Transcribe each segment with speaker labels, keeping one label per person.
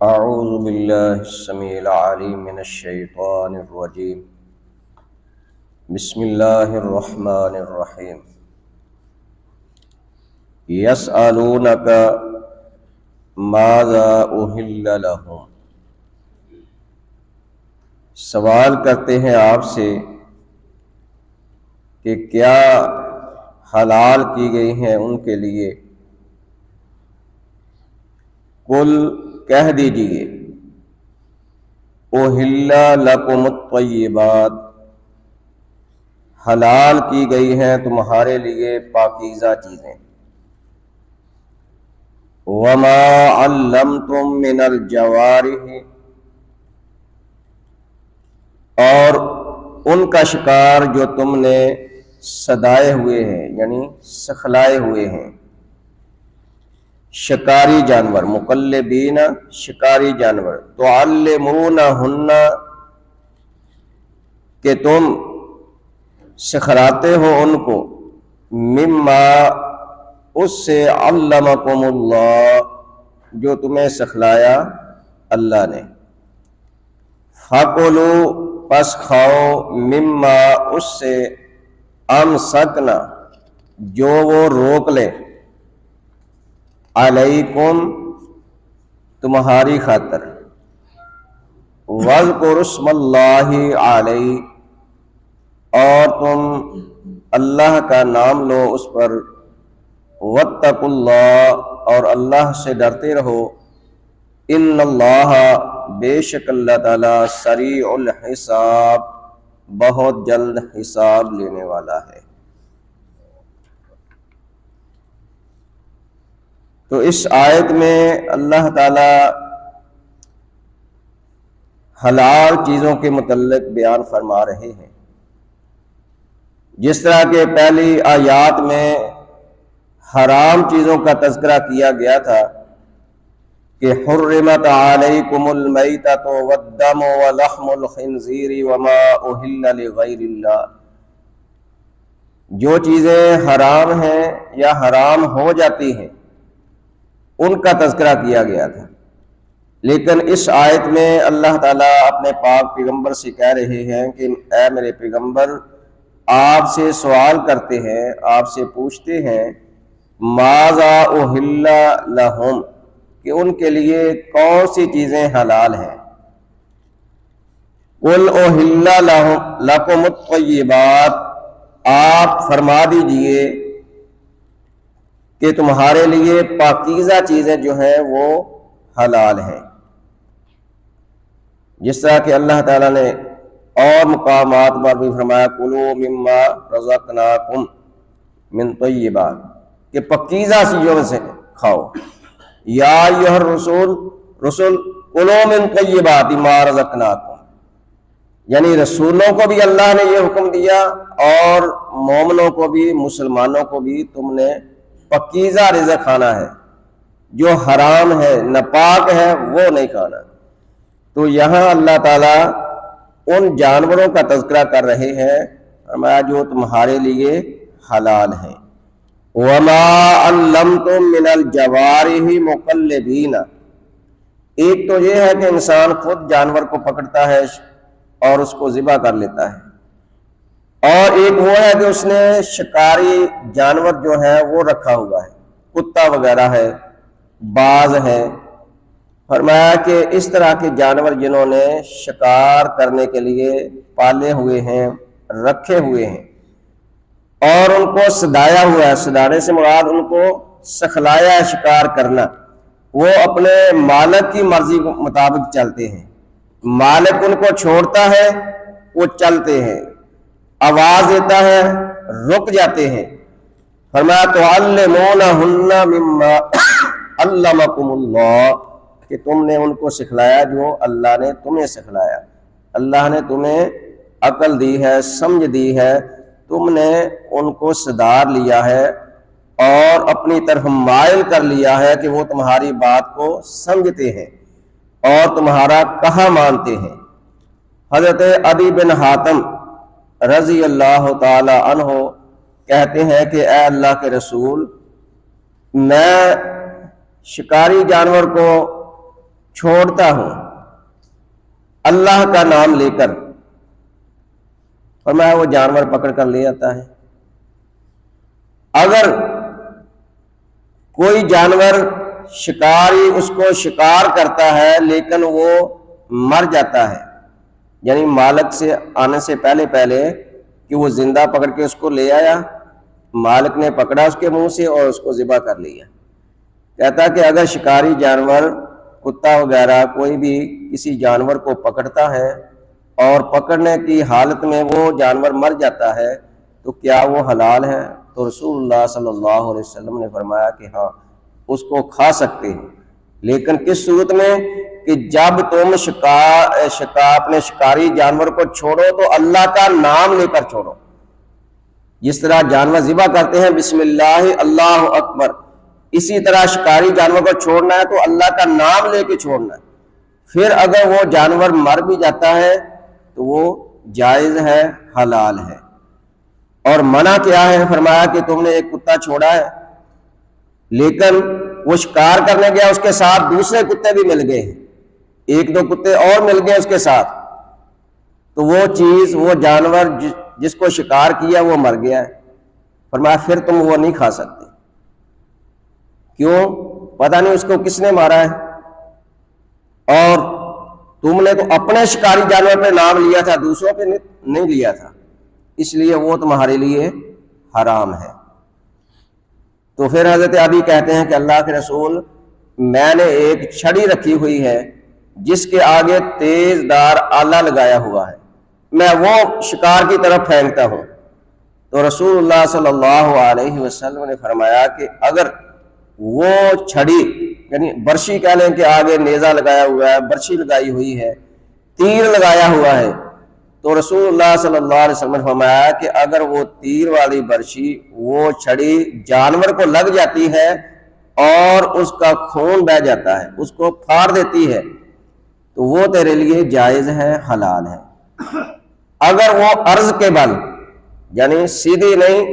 Speaker 1: اعوذ باللہ السمیع العلیم من الشیطان الرجیم بسم اللہ الرحمن الرحیم یسألونک ماذا احل لہم، سوال کرتے ہیں آپ سے کہ کیا حلال کی گئی ہیں ان کے لیے۔ قل کہہ دیجئے احل لکم الطیبات، حلال کی گئی ہیں تمہارے لیے پاکیزہ چیزیں۔ وما علمتم من الجوارح، اور ان کا شکار جو تم نے سدائے ہوئے ہیں یعنی سکھلائے ہوئے ہیں، شکاری جانور، مقلبین شکاری جانور، تعلمونہن کہ تم سکھلاتے ہو ان کو، مما اس سے، علمکم اللہ جو تمہیں سکھلایا اللہ نے۔ فَكُلُوا پس کھاؤ، مما اس سے، امسکنا جو وہ روک لے، علیکم تمہاری خاطر، وَاذْكُرُوا اسْمَ اللَّهِ عَلَيْهِ اور تم اللہ کا نام لو اس پر، وَاتَّقُوا اللَّهَ اور اللہ سے ڈرتے رہو، ان اللہ بے شک اللہ تعالی سریع الحساب بہت جلد حساب لینے والا ہے۔ تو اس آیت میں اللہ تعالی حلال چیزوں کے متعلق بیان فرما رہے ہیں، جس طرح کہ پہلی آیات میں حرام چیزوں کا تذکرہ کیا گیا تھا کہ حرمت علیکم المیتۃ والدم ولحم الخنزیر وما اہل لغیر اللہ، جو چیزیں حرام ہیں یا حرام ہو جاتی ہیں ان کا تذکرہ کیا گیا تھا، لیکن اس آیت میں اللہ تعالیٰ اپنے پاک پیغمبر سے کہہ رہے ہیں کہ اے میرے پیغمبر، آپ سے سوال کرتے ہیں، آپ سے پوچھتے ہیں، ماذا احل لہم کہ ان کے لیے کون سی چیزیں حلال ہیں۔ قل احل لکم الطیبات، آپ فرما دیجئے کہ تمہارے لیے پاکیزہ چیزیں جو ہیں وہ حلال ہیں، جس طرح کہ اللہ تعالیٰ نے اور مقامات پر بھی فرمایا کلوا مما رزقناکم من طیبات، کہ پاکیزہ چیزوں سے کھاؤ۔ یا ایھا الرسول کلوا من طیبات ما رزقناکم، یعنی رسولوں کو بھی اللہ نے یہ حکم دیا اور مومنوں کو بھی، مسلمانوں کو بھی تم نے پاکیزہ رزق کھانا ہے، جو حرام ہے ناپاک ہے وہ نہیں کھانا۔ تو یہاں اللہ تعالیٰ ان جانوروں کا تذکرہ کر رہے ہیں فرمایا جو تمہارے لیے حلال ہیں۔ وما علمتم من الجوارح مقلبین، ایک تو یہ ہے کہ انسان خود جانور کو پکڑتا ہے اور اس کو ذبح کر لیتا ہے، اور ایک وہ ہے کہ اس نے شکاری جانور جو ہے وہ رکھا ہوا ہے، کتا وغیرہ ہے، باز ہے۔ فرمایا کہ اس طرح کے جانور جنہوں نے شکار کرنے کے لیے پالے ہوئے ہیں، رکھے ہوئے ہیں، اور ان کو سدایا ہوا ہے، سدانے سے مراد ان کو سکھلایا ہے شکار کرنا، وہ اپنے مالک کی مرضی کے مطابق چلتے ہیں، مالک ان کو چھوڑتا ہے وہ چلتے ہیں، آواز دیتا ہے رک جاتے ہیں۔ فرمایا تعلمونہن مما علمکم اللہ، کہ تم نے ان کو سکھلایا جو اللہ نے تمہیں سکھلایا، اللہ نے تمہیں عقل دی ہے، سمجھ دی ہے، تم نے ان کو سدار لیا ہے اور اپنی طرف مائل کر لیا ہے کہ وہ تمہاری بات کو سمجھتے ہیں اور تمہارا کہا مانتے ہیں۔ حضرت عدی بن حاتم رضی اللہ تعالی عنہ کہتے ہیں کہ اے اللہ کے رسول، میں شکاری جانور کو چھوڑتا ہوں اللہ کا نام لے کر، فرمایا وہ جانور پکڑ کر لے آتا ہے۔ اگر کوئی جانور شکاری اس کو شکار کرتا ہے لیکن وہ مر جاتا ہے، یعنی مالک سے آنے سے پہلے کہ وہ زندہ پکڑ کے اس کو لے آیا، مالک نے پکڑا اس کے منہ سے اور اس کو ذبح کر لیا۔ کہتا کہ اگر شکاری جانور کتا وغیرہ کوئی بھی کسی جانور کو پکڑتا ہے اور پکڑنے کی حالت میں وہ جانور مر جاتا ہے تو کیا وہ حلال ہے؟ تو رسول اللہ صلی اللہ علیہ وسلم نے فرمایا کہ ہاں اس کو کھا سکتے ہیں، لیکن کس صورت میں؟ کہ جب تم اپنے شکاری جانور کو چھوڑو تو اللہ کا نام لے کر چھوڑو۔ جس طرح جانور ذبح کرتے ہیں بسم اللہ اللہ اکبر، اسی طرح شکاری جانور کو چھوڑنا ہے تو اللہ کا نام لے کے چھوڑنا ہے۔ پھر اگر وہ جانور مر بھی جاتا ہے تو وہ جائز ہے، حلال ہے۔ اور منع کیا ہے؟ فرمایا کہ تم نے ایک کتا چھوڑا ہے لیکن وہ شکار کرنے گیا، اس کے ساتھ دوسرے کتے بھی مل گئے ہیں، ایک دو کتے اور مل گئے اس کے ساتھ، تو وہ چیز، وہ جانور جس کو شکار کیا وہ مر گیا ہے۔ فرمایا پھر تم وہ نہیں کھا سکتے۔ کیوں؟ پتہ نہیں اس کو کس نے مارا ہے، اور تم نے تو اپنے شکاری جانور پہ نام لیا تھا، دوسروں پہ نہیں لیا تھا، اس لیے وہ تمہارے لیے حرام ہے۔ تو پھر حضرت ابی کہتے ہیں کہ اللہ کے رسول، میں نے ایک چھڑی رکھی ہوئی ہے جس کے آگے تیز دار آلہ لگایا ہوا ہے، میں وہ شکار کی طرف پھینکتا ہوں۔ تو رسول اللہ صلی اللہ علیہ وسلم نے فرمایا کہ اگر وہ چھڑی، یعنی برشی کہہ لیں کہ آگے نیزہ لگایا ہوا ہے، برشی لگائی ہوئی ہے، تیر لگایا ہوا ہے، تو رسول اللہ صلی اللہ علیہ وسلم نے فرمایا کہ اگر وہ تیر والی برشی، وہ چھڑی جانور کو لگ جاتی ہے اور اس کا خون بہہ جاتا ہے، اس کو پھاڑ دیتی ہے، تو وہ تیرے لیے جائز ہے، حلال ہے۔ اگر وہ عرض کے بل، یعنی سیدھی نہیں،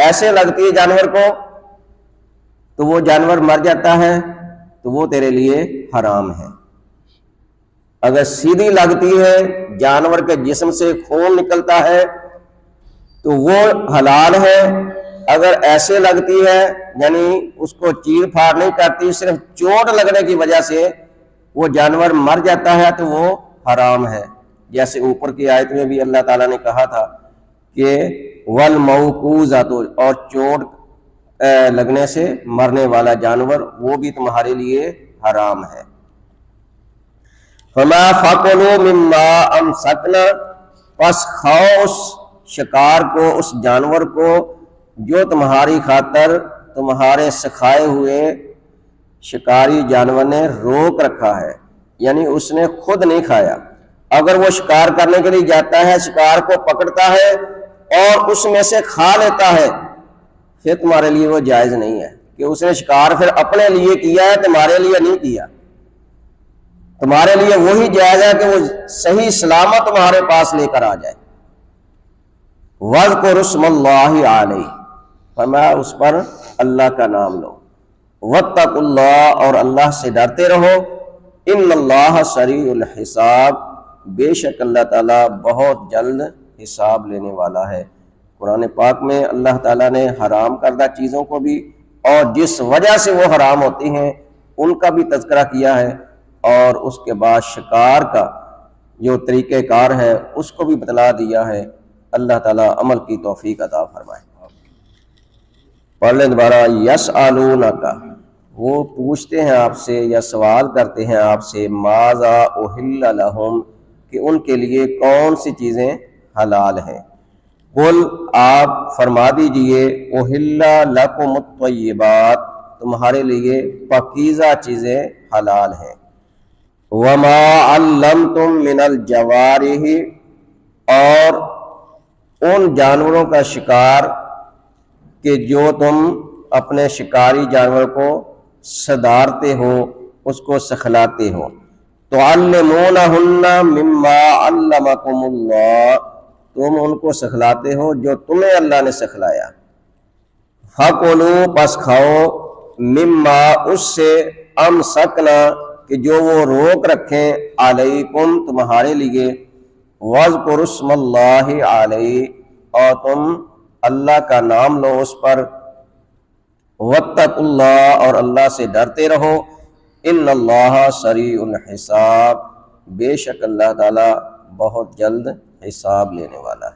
Speaker 1: ایسے لگتی ہے جانور کو تو وہ جانور مر جاتا ہے تو وہ تیرے لیے حرام ہے۔ اگر سیدھی لگتی ہے، جانور کے جسم سے خون نکلتا ہے تو وہ حلال ہے۔ اگر ایسے لگتی ہے، یعنی اس کو چیر پھاڑ نہیں کرتی، صرف چوٹ لگنے کی وجہ سے وہ جانور مر جاتا ہے تو وہ حرام ہے۔ جیسے اوپر کی آیت میں بھی اللہ تعالیٰ نے کہا تھا کہ والموقوذۃ، اور چوٹ لگنے سے مرنے والا جانور وہ بھی تمہارے لیے حرام ہے۔ فما فَكُلُوا مِمَّا أَمْسَكْنَا، پس کھاؤ اس شکار کو، اس جانور کو جو تمہاری خاطر تمہارے سکھائے ہوئے شکاری جانور نے روک رکھا ہے، یعنی اس نے خود نہیں کھایا۔ اگر وہ شکار کرنے کے لیے جاتا ہے، شکار کو پکڑتا ہے اور اس میں سے کھا لیتا ہے، پھر تمہارے لیے وہ جائز نہیں ہے، کہ اس نے شکار پھر اپنے لیے کیا ہے، تمہارے لیے نہیں کیا۔ تمہارے لیے وہی جائز ہے کہ وہ صحیح سلامت تمہارے پاس لے کر آ جائے۔ وَاذْكُرُوا اسْمَ اللَّهِ عَلَيْهِ، فرمایا اس پر اللہ کا نام لو۔ وَاتَّقُوا اللَّهَ، اور اللہ سے ڈرتے رہو۔ إِنَّ اللَّهَ سَرِيعُ الْحِسَابِ، بے شک اللہ تعالیٰ بہت جلد حساب لینے والا ہے۔ قرآن پاک میں اللہ تعالیٰ نے حرام کردہ چیزوں کو بھی اور جس وجہ سے وہ حرام ہوتی ہیں ان کا بھی تذکرہ کیا ہے، اور اس کے بعد شکار کا جو طریقہ کار ہے اس کو بھی بتلا دیا ہے۔ اللہ تعالیٰ عمل کی توفیق عطا فرمائے۔ پڑھ لیں دوبارہ۔ یسألونک، وہ پوچھتے ہیں آپ سے یا سوال کرتے ہیں آپ سے، ماذا احل لہم، کہ ان کے لیے کون سی چیزیں حلال ہیں۔ قل، آپ فرما دیجئے، احل لکم الطیبات، تمہارے لیے پاکیزہ چیزیں حلال ہیں۔ وما علمتم من الجوارح، اور ان جانوروں کا شکار کہ جو تم اپنے شکاری جانور کو صدارتے ہو، اس کو سکھلاتے ہو۔ تعلمونہن مما علمکم اللہ، تم ان کو سکھلاتے ہو جو تمہیں اللہ نے سکھلایا۔ فَكُلُوا، پس کھاؤ، مما، اس سے، امسکنا، کہ جو وہ روک رکھیں علیکم تمہارے لیے، وَاذْكُرُوا اسْمَ اللَّهِ عَلَيْهِ اور تم اللہ کا نام لو اس پر، وَاتَّقُوا اللَّهَ اور اللہ سے ڈرتے رہو، ان اللہ سریع الحساب بے شک اللہ تعالی بہت جلد حساب لینے والا ہے۔